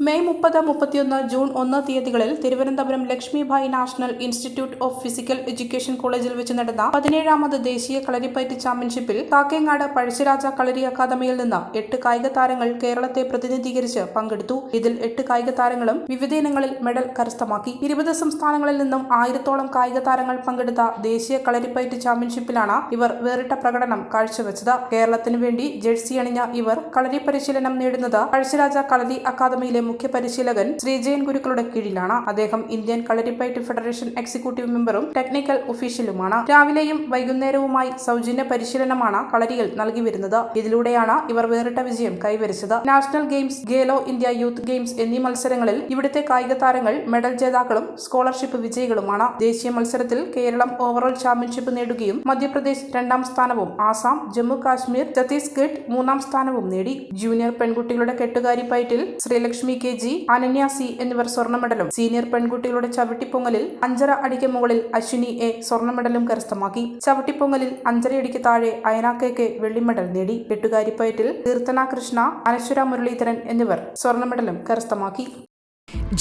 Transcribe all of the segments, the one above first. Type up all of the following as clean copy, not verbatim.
May 30, 31, June 1 തീയതികളിൽ Thiruvananthapuram Lakshmibai national institute of physical education കോളേജിൽ വെച്ച് നടന്ന 17ാമത് ദേശീയ കളരിപ്പയറ്റ് ചാമ്പ്യൻഷിപ്പിൽ കാക്കേങ്ങാട് പഴശ്ശിരാജ കളരി അക്കാദമിയിൽ നിന്ന് 8 കായിക താരങ്ങൾ കേരളത്തെ പ്രതിനിധീകരിച്ച് പങ്കെടുത്തു. ഇതിൽ 8 കായിക താരങ്ങളും വിവിധ ഇനങ്ങളിൽ മെഡൽ കരസ്ഥമാക്കി. 20 സംസ്ഥാനങ്ങളിൽ നിന്നും 1000-ഓളം കായിക താരങ്ങൾ പങ്കെടുത്ത ദേശീയ കളരിപ്പയറ്റ് ചാമ്പ്യൻഷിപ്പിലാണ് ഇവർ വേറിട്ട പ്രകടനം കാഴ്ചവെച്ചത്. കേരളത്തിനു വേണ്ടി ജേഴ്സി അണിഞ്ഞ ഇവർ കളരി പരിശീലനം നേടുന്നത് പഴശ്ശിരാജ കളരി അക്കാദമിയിലെ മുഖ്യ പരിശീലകൻ ശ്രീജയൻ ഗുരുക്കളുടെ കീഴിലാണ്. അദ്ദേഹം ഇന്ത്യൻ കളരിപ്പയറ്റ് ഫെഡറേഷൻ എക്സിക്യൂട്ടീവ് മെമ്പറും ടെക്നിക്കൽ ഒഫീഷ്യലുമാണ്. രാവിലെയും വൈകുന്നേരവുമായി സൗജന്യ പരിശീലനമാണ് കളരിയിൽ നൽകി വരുന്നത്. ഇതിലൂടെയാണ് ഇവർ വേറിട്ട വിജയം കൈവരിച്ചത്. National games, Khelo India youth games എന്നീ മത്സരങ്ങളിൽ ഇവിടുത്തെ കായിക താരങ്ങൾ മെഡൽ ജേതാക്കളും സ്കോളർഷിപ്പ് വിജയികളുമാണ്. ദേശീയ മത്സരത്തിൽ കേരളം ഓവറോൾ ചാമ്പ്യൻഷിപ്പ് നേടുകയും മധ്യപ്രദേശ് 2ാം സ്ഥാനവും ആസാം, ജമ്മു കാശ്മീർ, ഛത്തീസ്ഗഡ് 3ാം സ്ഥാനവും നേടി. ജൂനിയർ പെൺകുട്ടികളുടെ കെട്ടുകാരിപ്പയറ്റിൽ ശ്രീലക്ഷ്മി KG, അനന്യ C എന്നിവർ സ്വർണ്ണ മെഡലും, സീനിയർ പെൺകുട്ടികളുടെ ചവിട്ടിപ്പൊങ്ങലിൽ 5.5 അടിക്ക് മുകളിൽ അശ്വിനി A സ്വർണ്ണ മെഡലും കരസ്ഥമാക്കി. ചവിട്ടിപ്പൊങ്ങലിൽ 5.5 അടിക്ക് താഴെ അയന KK വെള്ളി മെഡൽ നേടി. കെട്ടുകാരിപ്പയറ്റിൽ കീർത്തന കൃഷ്ണ, അനശ്വര മുരളീധരൻ എന്നിവർ സ്വർണ്ണ മെഡലും കരസ്ഥമാക്കി.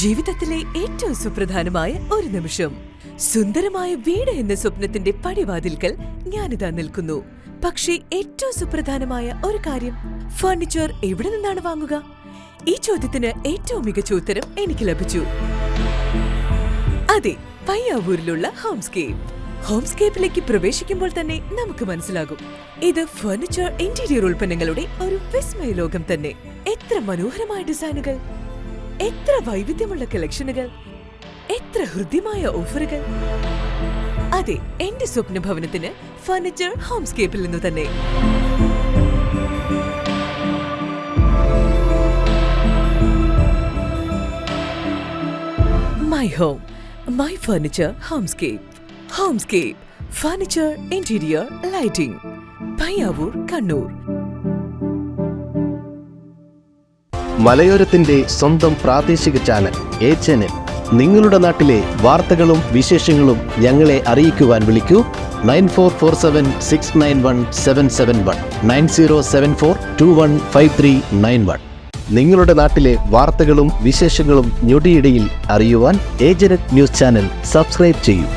ജീവിതത്തിലെ ഏറ്റവും സുപ്രധാനമായ ഒരു നിമിഷം. സുന്ദരമായ വീട് എന്ന സ്വപ്നത്തിന്റെ പടിവാതിൽക്കൽ ഞാനിതാ നിൽക്കുന്നു. പക്ഷേ ഏറ്റവും സുപ്രധാനമായ ഒരു കാര്യം, ഫർണിച്ചർ എവിടെ നിന്നാണ് വാങ്ങുക? ഈ ചോദ്യത്തിന് ഏറ്റവും മികച്ച ഉത്തരം എനിക്ക് ലഭിച്ചു. അതെ, പയ്യാവൂരിലുള്ള ഹോംസ്കേപ്പ്. ഹോംസ്കേപ്പിലേക്ക് പ്രവേശിക്കുമ്പോൾ തന്നെ നമുക്ക് മനസ്സിലാകും, ഇത് ഫർണിച്ചർ ഇന്റീരിയർ ഉൽപ്പന്നങ്ങളുടെ ഒരു വിസ്മയ ലോകം തന്നെ. എത്ര മനോഹരമായ ഡിസൈനുകൾ, എത്ര വൈവിധ്യമുള്ള കളക്ഷനുകൾ, എത്ര ഹൃദ്യമായ ഓഫറുകൾ. അതെ, എന്റെ സ്വപ്ന ഭവനത്തിന് ഫർണിച്ചർ ഹോംസ്കേപ്പിൽ നിന്ന് തന്നെ. My home, my furniture, Homescape. Homescape, furniture, interior, lighting. Payyavoor, Kannur. മലയോരത്തിന്റെ സ്വന്തം പ്രാദേശിക ചാനൽ HNN. നിങ്ങളുടെ നാട്ടിലെ വാർത്തകളും വിശേഷങ്ങളും ഞങ്ങളെ അറിയിക്കുവാൻ വിളിക്കൂ 9447691771 9074215391. നിങ്ങളുടെ നാട്ടിലെ വാർത്തകളും വിശേഷങ്ങളും ഞൊടിയിടയിൽ അറിയുവാൻ ഏജന്റ് ന്യൂസ് ചാനൽ സബ്സ്ക്രൈബ് ചെയ്യൂ.